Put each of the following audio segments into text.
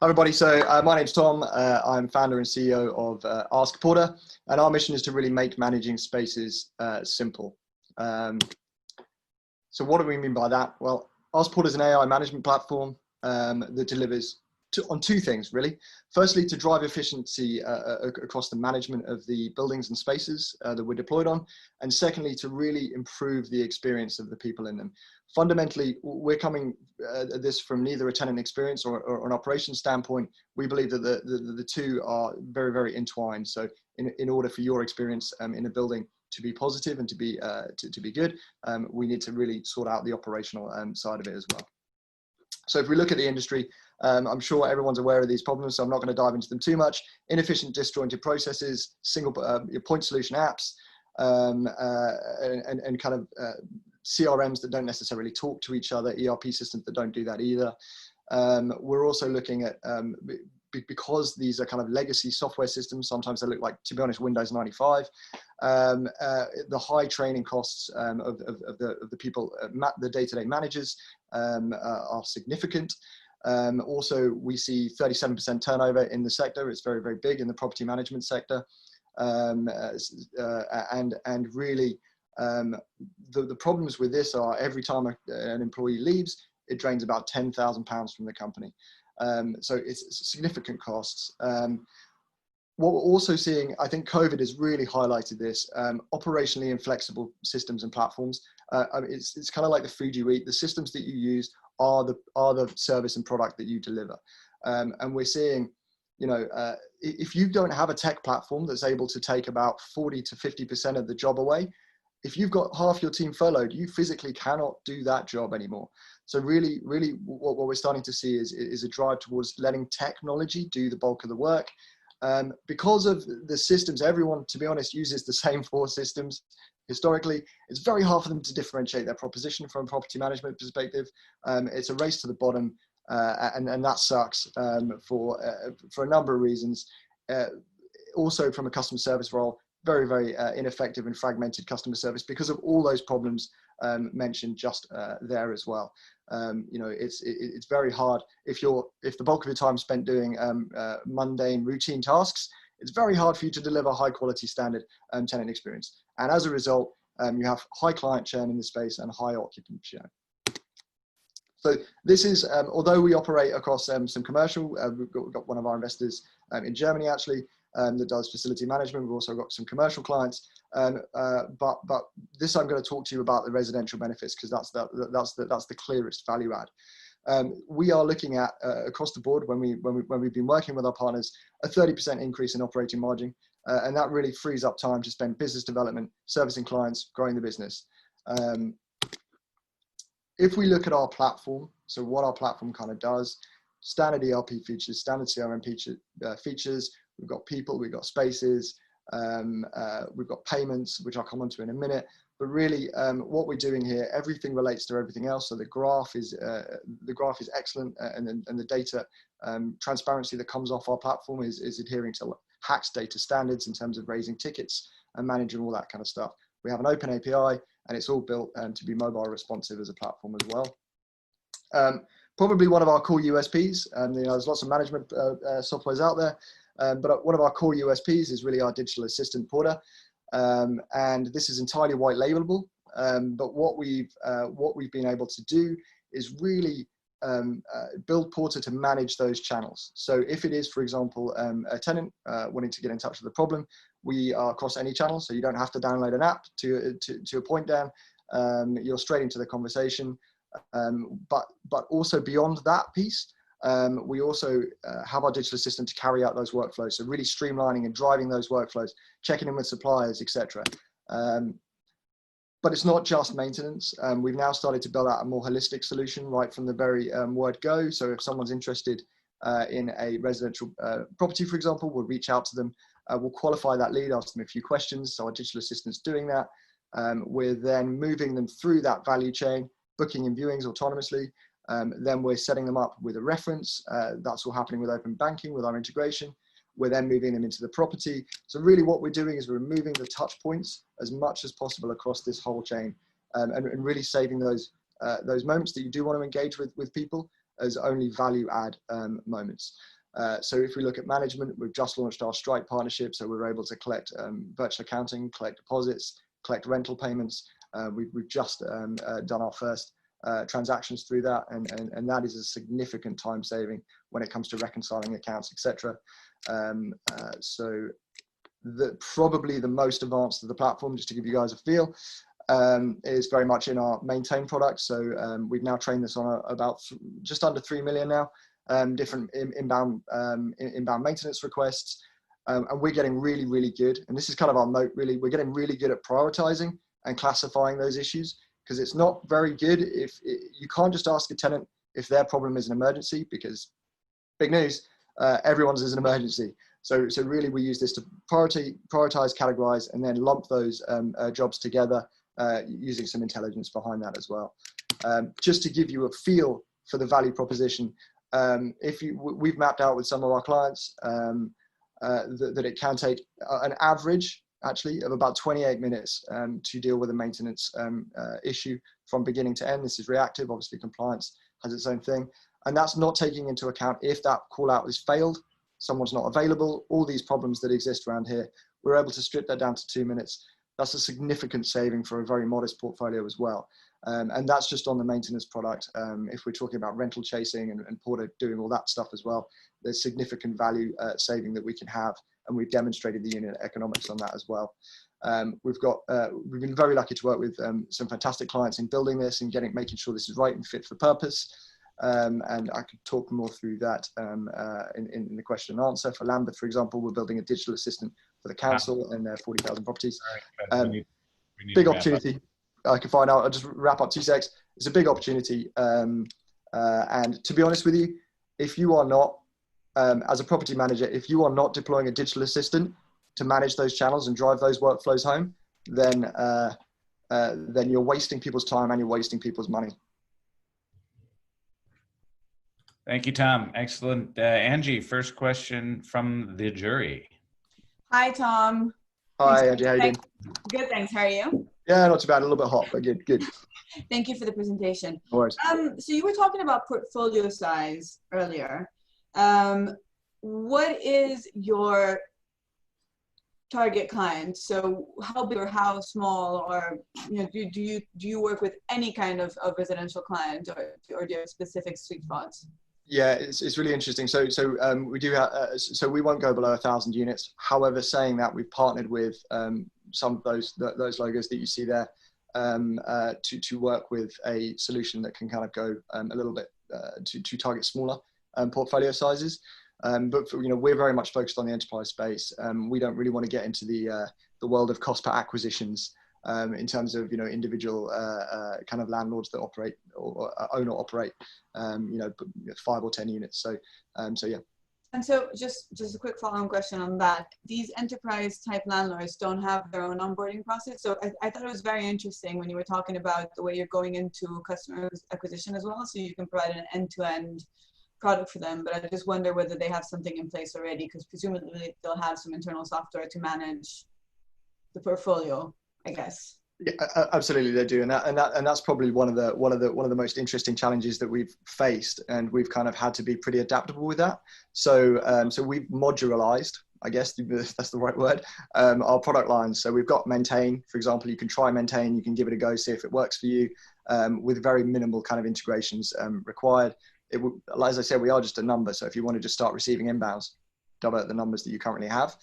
Hi everybody, so my name's Tom. I'm founder and CEO of AskPorter, and our mission is to really make managing spaces simple. So what do we mean by that? Well, AskPorter is an AI management platform that delivers on two things, really. Firstly, to drive efficiency across the management of the buildings and spaces that we're deployed on, and secondly, to really improve the experience of the people in them. Fundamentally, we're coming at this from neither a tenant experience or an operations standpoint. We believe that the two are very, very entwined. So in order for your experience in a building to be positive and to be good, we need to really sort out the operational side of it as well. So if we look at the industry, I'm sure everyone's aware of these problems, so I'm not going to dive into them too much. Inefficient, disjointed processes, single point solution apps, and kind of CRMs that don't necessarily talk to each other, ERP systems that don't do that either. We're also looking at, because these are kind of legacy software systems, sometimes they look like, to be honest, Windows 95. The high training costs of the people, the day-to-day managers, are significant. Also, we see 37% turnover in the sector. It's very, very big in the property management sector. And really, the problems with this are every time an employee leaves, it drains about £10,000 from the company. So it's significant costs. What we're also seeing, I think COVID has really highlighted this, operationally inflexible systems and platforms. It's kind of like the food you eat. The systems that you use are the service and product that you deliver. And we're seeing, if you don't have a tech platform that's able to take about 40 to 50% of the job away, if you've got half your team furloughed, you physically cannot do that job anymore. So really, what we're starting to see is a drive towards letting technology do the bulk of the work. Because of the systems, everyone, to be honest, uses the same 4 systems. Historically, it's very hard for them to differentiate their proposition from a property management perspective. It's a race to the bottom, and that sucks for a number of reasons. Also, from a customer service role, very, very ineffective and fragmented customer service because of all those problems mentioned just there as well. It's very hard if the bulk of your time spent doing mundane routine tasks. It's very hard for you to deliver high quality standard tenant experience. And as a result, you have high client churn in the space and high occupant churn. So this is, although we operate across some commercial, we've got one of our investors in Germany actually that does facility management. We've also got some commercial clients, but this I'm going to talk to you about the residential benefits because that's the clearest value add. We are looking at across the board when we've been working with our partners a 30% increase in operating margin, and that really frees up time to spend business development, servicing clients, growing the business. If we look at our platform, so what our platform kind of does, standard ERP features, standard CRM features, we've got people, we've got spaces, we've got payments, which I'll come on to in a minute. But really, what we're doing here, everything relates to everything else. So the graph is excellent, and the data transparency that comes off our platform is adhering to HACS data standards in terms of raising tickets and managing all that kind of stuff. We have an open API, and it's all built to be mobile responsive as a platform as well. Probably one of our core USPs, there's lots of management softwares out there, but one of our core USPs is really our digital assistant Porter. And this is entirely white labelable, but what we've been able to do is really build Porter to manage those channels. So if it is, for example, a tenant wanting to get in touch with the problem, we are across any channel, so you don't have to download an app to a point down. You're straight into the conversation, but also beyond that piece, we also have our digital assistant to carry out those workflows. So really streamlining and driving those workflows, checking in with suppliers, etc. But it's not just maintenance. We've now started to build out a more holistic solution right from the very word go. So if someone's interested in a residential property, for example, we'll reach out to them. We'll qualify that lead, ask them a few questions. So our digital assistant's doing that. We're then moving them through that value chain, booking and viewings autonomously. Then we're setting them up with a reference. That's all happening with open banking, with our integration. We're then moving them into the property. So really what we're doing is we're removing the touch points as much as possible across this whole chain, and really saving those moments that you do want to engage with people, as only value add moments. So if we look at management, we've just launched our Stripe partnership, so we're able to collect virtual accounting, collect deposits, collect rental payments. We've just done our first transactions through that, and that is a significant time saving when it comes to reconciling accounts, etc. So probably the most advanced of the platform, just to give you guys a feel, is very much in our maintain product. So we've now trained this on about just under 3 million now, different inbound maintenance requests. And we're getting really, really good. And this is kind of our moat, really. We're getting really good at prioritizing and classifying those issues, because it's not very good if you can't just ask a tenant if their problem is an emergency, because big news, everyone's is an emergency. So really we use this to prioritize, categorize, and then lump those jobs together using some intelligence behind that as well. Just to give you a feel for the value proposition, we've mapped out with some of our clients that it can take an average actually of about 28 minutes to deal with a maintenance issue from beginning to end. This is reactive, obviously compliance has its own thing. And that's not taking into account if that call out is failed, someone's not available, all these problems that exist around here. We're able to strip that down to 2 minutes. That's a significant saving for a very modest portfolio as well. And that's just on the maintenance product. If we're talking about rental chasing and Porter doing all that stuff as well, there's significant value saving that we can have. And we've demonstrated the unit economics on that as well. We've been very lucky to work with some fantastic clients in building this and making sure this is right and fit for purpose. And I could talk more through that in the question and answer. For Lambeth, for example, we're building a digital assistant for the council and their 40,000 properties. We need big opportunity. I can find out. I'll just wrap up 2 secs. It's a big opportunity. And to be honest with you, if you are not, as a property manager, if you are not deploying a digital assistant to manage those channels and drive those workflows home, then you're wasting people's time and you're wasting people's money. Thank you, Tom. Excellent. Angie, first question from the jury. Hi, Tom. Hi, Angie. How you doing? Good, thanks. How are you? Yeah, not too bad. A little bit hot, but good. Thank you for the presentation. No worries. So you were talking about portfolio size earlier. What is your target client? So how big or how small, or do you work with any kind of residential client, or do you have specific sweet spots? Yeah, it's really interesting. So we do have, so we won't go below 1,000 units. However, saying that, we've partnered with some of those logos that you see there to work with a solution that can kind of go a little bit to target smaller portfolio sizes. But we're very much focused on the enterprise space. We don't really want to get into the world of cost per acquisitions in terms of individual kind of landlords that operate or own or operate 5 or 10 units. So yeah. And so just a quick follow-on question on that. These enterprise type landlords don't have their own onboarding process. So I thought it was very interesting when you were talking about the way you're going into customer acquisition as well. So you can provide an end-to-end product for them. But I just wonder whether they have something in place already, because presumably they'll have some internal software to manage the portfolio, I guess. Yeah, absolutely, they do, and that's probably one of the most interesting challenges that we've faced, and we've kind of had to be pretty adaptable with that. So we've modularized, I guess that's the right word, our product lines. So we've got maintain, for example. You can try maintain, you can give it a go, see if it works for you, with very minimal kind of integrations required. As I said, we are just a number. So if you want to just start receiving inbounds, double the numbers that you currently have.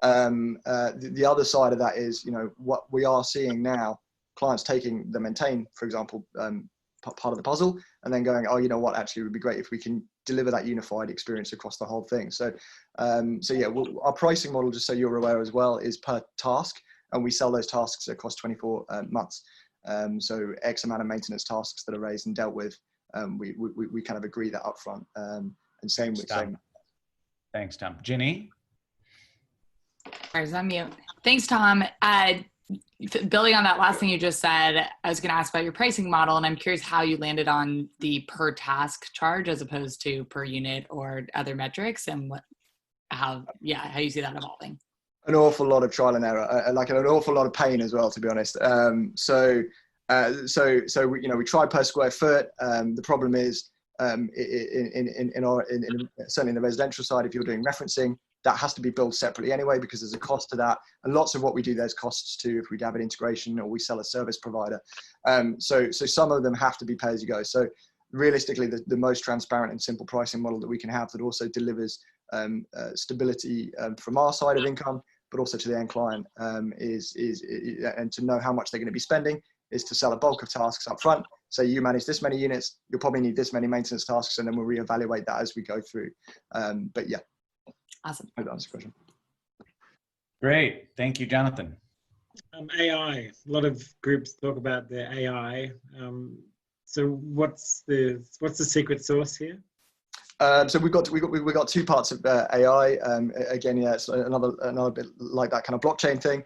The other side of that is, what we are seeing now, clients taking the maintain, for example, part of the puzzle, and then going, oh, you know what, actually it would be great if we can deliver that unified experience across the whole thing. So yeah, our pricing model, just so you're aware as well, is per task, and we sell those tasks across 24 months. So X amount of maintenance tasks that are raised and dealt with, we kind of agree that upfront. And same with same. Thanks, Tom. Ginny? I was on mute. Thanks, Tom. Building on that last thing you just said, I was going to ask about your pricing model, and I'm curious how you landed on the per task charge as opposed to per unit or other metrics, and how you see that evolving. An awful lot of trial and error, like an awful lot of pain as well, to be honest. So we try per square foot. The problem is certainly in the residential side, if you're doing referencing, that has to be billed separately anyway, because there's a cost to that. And lots of what we do, there's costs too, if we have an integration or we sell a service provider. So some of them have to be pay as you go. So realistically, the most transparent and simple pricing model that we can have that also delivers stability from our side of income, but also to the end client, and to know how much they're going to be spending, is to sell a bulk of tasks up front. So you manage this many units, you'll probably need this many maintenance tasks, and then we'll reevaluate that as we go through. But yeah. Awesome. I hope that answers the question. Great. Thank you, Jonathan. AI. A lot of groups talk about their AI. So what's the secret sauce here? So we've got two parts of AI. Again, yeah, it's another bit like that kind of blockchain thing.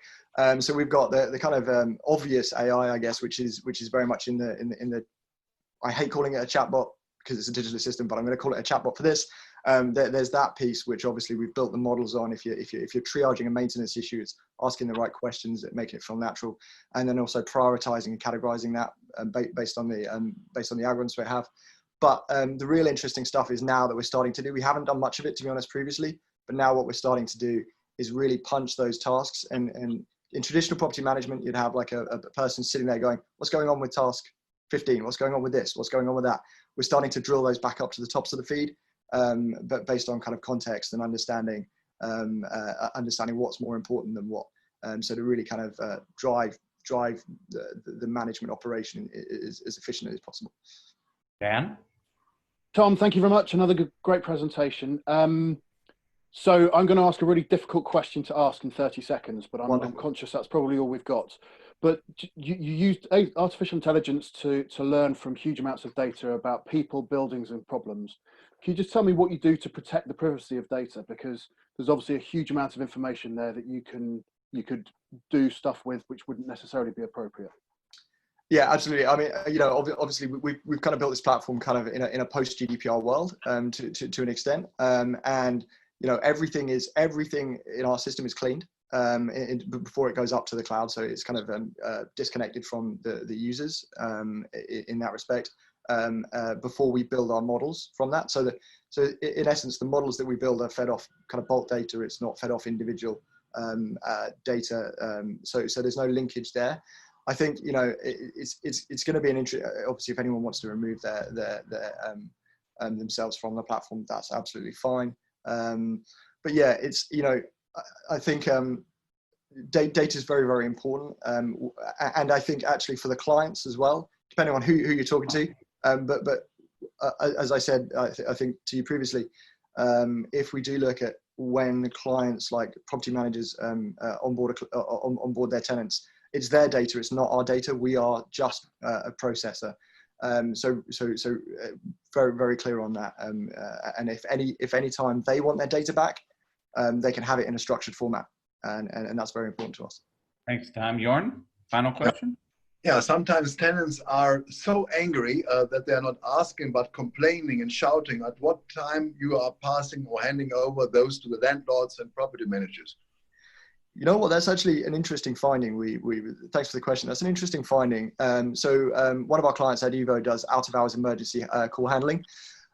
So we've got the kind of obvious AI, I guess, which is very much in the I hate calling it a chatbot because it's a digital assistant, but I'm going to call it a chatbot for this. There's that piece which obviously we've built the models on. If you're triaging a maintenance issue, it's asking the right questions that make it feel natural, and then also prioritizing and categorizing that based on the algorithms we have. But the real interesting stuff is now that we're starting to do. We haven't done much of it, to be honest, previously, but now what we're starting to do is really punch those tasks. And in traditional property management, you'd have like a person sitting there going, "What's going on with task 15? What's going on with this? What's going on with that?" We're starting to drill those back up to the tops of the feed, but based on kind of context and understanding what's more important than what. So to really kind of drive the management operation as efficiently as possible. Dan? Tom, thank you very much. Another great presentation. So I'm going to ask a really difficult question to ask in 30 seconds, but I'm conscious that's probably all we've got. But you used artificial intelligence to learn from huge amounts of data about people, buildings, and problems. Can you just tell me what you do to protect the privacy of data? Because there's obviously a huge amount of information there that you could do stuff with, which wouldn't necessarily be appropriate. Yeah, absolutely. I mean, obviously we've kind of built this platform kind of in a post GDPR world to an extent, and everything in our system is cleaned before it goes up to the cloud, so it's kind of disconnected from the users in that respect before we build our models from that. So in essence, the models that we build are fed off kind of bulk data. It's not fed off individual data. So there's no linkage there. I think it's going to be an interest. Obviously, if anyone wants to remove their themselves from the platform, that's absolutely fine. But yeah, it's I think data is very, very important, and I think actually for the clients as well, depending on who you're talking to. But as I said, I think to you previously, if we do look at when clients like property managers onboard their tenants, it's their data, it's not our data. We are just a processor. So very, very clear on that. And if any time they want their data back, they can have it in a structured format, and that's very important to us. Thanks, Tom. Jorn, final question? Yeah, sometimes tenants are so angry that they're not asking but complaining and shouting. At what time you are passing or handing over those to the landlords and property managers? You know what? That's actually an interesting finding. Thanks for the question. That's an interesting finding. So one of our clients at Evo does out-of-hours emergency call handling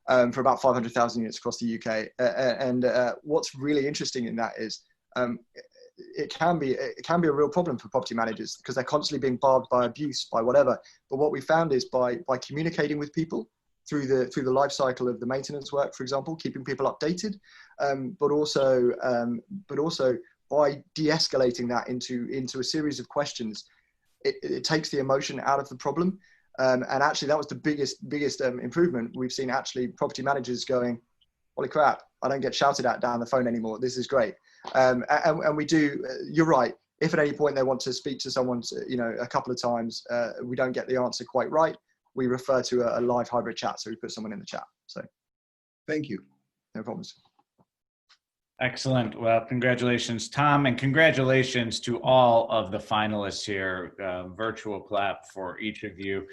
for about 500,000 units across the UK. And what's really interesting in that is it can be a real problem for property managers because they're constantly being barbed by abuse, by whatever. But what we found is by communicating with people through the life cycle of the maintenance work, for example, keeping people updated, but also by de-escalating that into a series of questions, it takes the emotion out of the problem. And actually that was the biggest improvement we've seen. Actually, property managers going, "Holy crap, I don't get shouted at down the phone anymore. This is great." And we do, you're right. If at any point they want to speak to someone, a couple of times, we don't get the answer quite right, we refer to a live hybrid chat. So we put someone in the chat. So thank you. No problems. Excellent. Well, congratulations, Tom, and congratulations to all of the finalists here. Virtual clap for each of you.